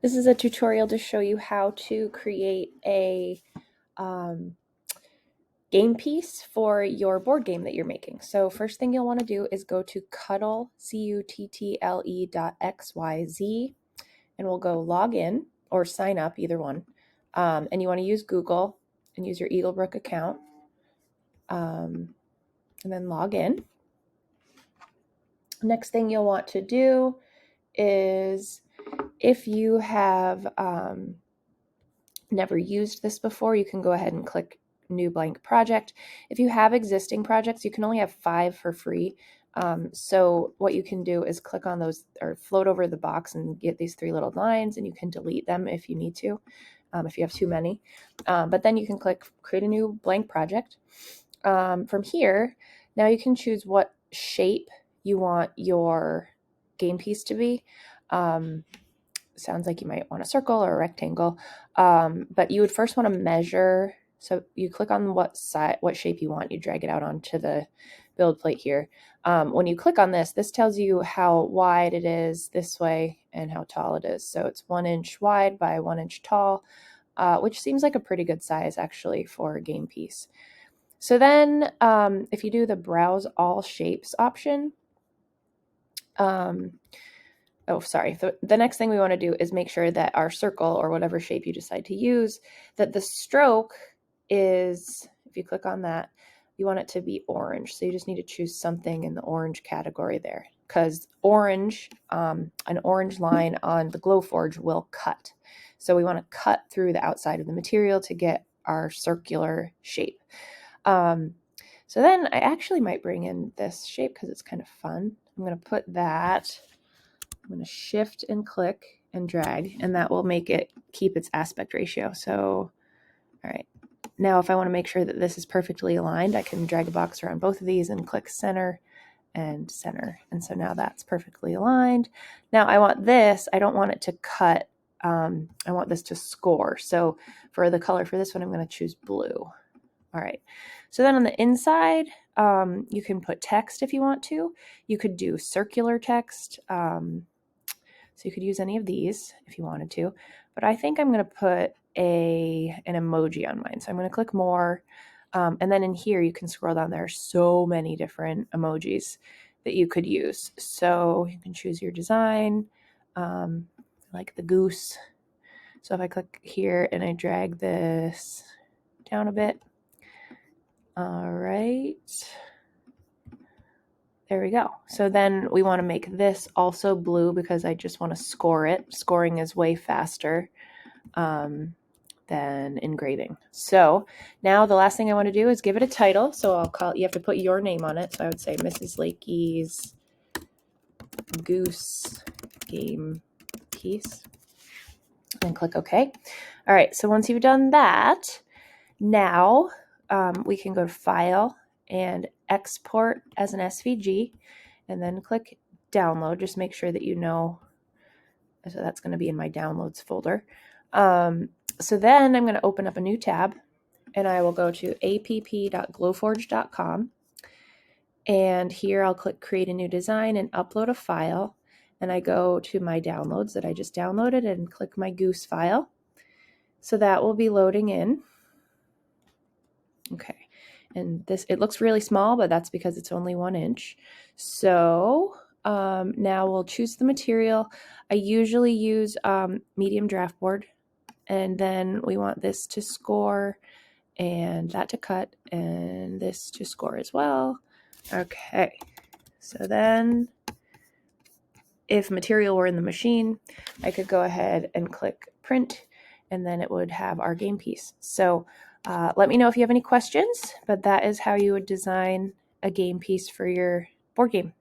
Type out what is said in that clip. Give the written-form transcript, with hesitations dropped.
This is a tutorial to show you how to create a game piece for your board game that you're making. So first thing you'll want to do is go to Cuttle, Cuttle.xyz, and we'll go log in or sign up, either one. And you want to use Google and use your Eaglebrook account, and then log in. Next thing you'll want to do is, if you have never used this before, you can go ahead and click new blank project. If you have existing projects, you can only have 5 for free. So what you can do is click on those or float over the box and get these 3 little lines, and you can delete them if you need to, if you have too many. But then you can click create a new blank project. From here, now you can choose what shape you want your game piece to be. Sounds like you might want a circle or a rectangle, but you would first want to measure. So you click on what shape you want, you drag it out onto the build plate here. When you click on this tells you how wide it is this way and how tall it is. So it's 1 inch wide by 1 inch tall, which seems like a pretty good size actually for a game piece. So then if you do the browse all shapes option, the next thing we want to do is make sure that our circle, or whatever shape you decide to use, that the stroke is, if you click on that, you want it to be orange. So you just need to choose something in the orange category there, because orange, an orange line on the Glowforge will cut. So we want to cut through the outside of the material to get our circular shape. So then I actually might bring in this shape because it's kind of fun. I'm going to put that. I'm going to shift and click and drag, and that will make it keep its aspect ratio. So, all right. Now, if I want to make sure that this is perfectly aligned, I can drag a box around both of these and click center and center. And so now that's perfectly aligned. Now I want this, I don't want it to cut. I want this to score. So for the color for this one, I'm going to choose blue. All right. So then on the inside, you can put text if you want to. You could do circular text. So you could use any of these if you wanted to, but I think I'm going to put an emoji on mine. So I'm going to click more. And then in here, you can scroll down. There are so many different emojis that you could use. So you can choose your design, like the goose. So if I click here and I drag this down a bit. All right. There we go. So then we want to make this also blue because I just want to score it. Scoring is way faster than engraving. So now the last thing I want to do is give it a title. So I'll call it, you have to put your name on it. So I would say Mrs. Lakey's Goose Game Piece. And click OK. All right. So once you've done that, now we can go to File and export as an SVG, and then click download. Just make sure that you know. So that's going to be in my downloads folder. So then I'm going to open up a new tab, and I will go to app.glowforge.com. And here I'll click create a new design and upload a file. And I go to my downloads that I just downloaded and click my goose file. So that will be loading in. Okay. And this, it looks really small, but that's because it's only 1 inch. So now we'll choose the material. I usually use medium draft board, and then we want this to score and that to cut and this to score as well. Okay, so then if material were in the machine, I could go ahead and click print, and then it would have our game piece. So let me know if you have any questions, but that is how you would design a game piece for your board game.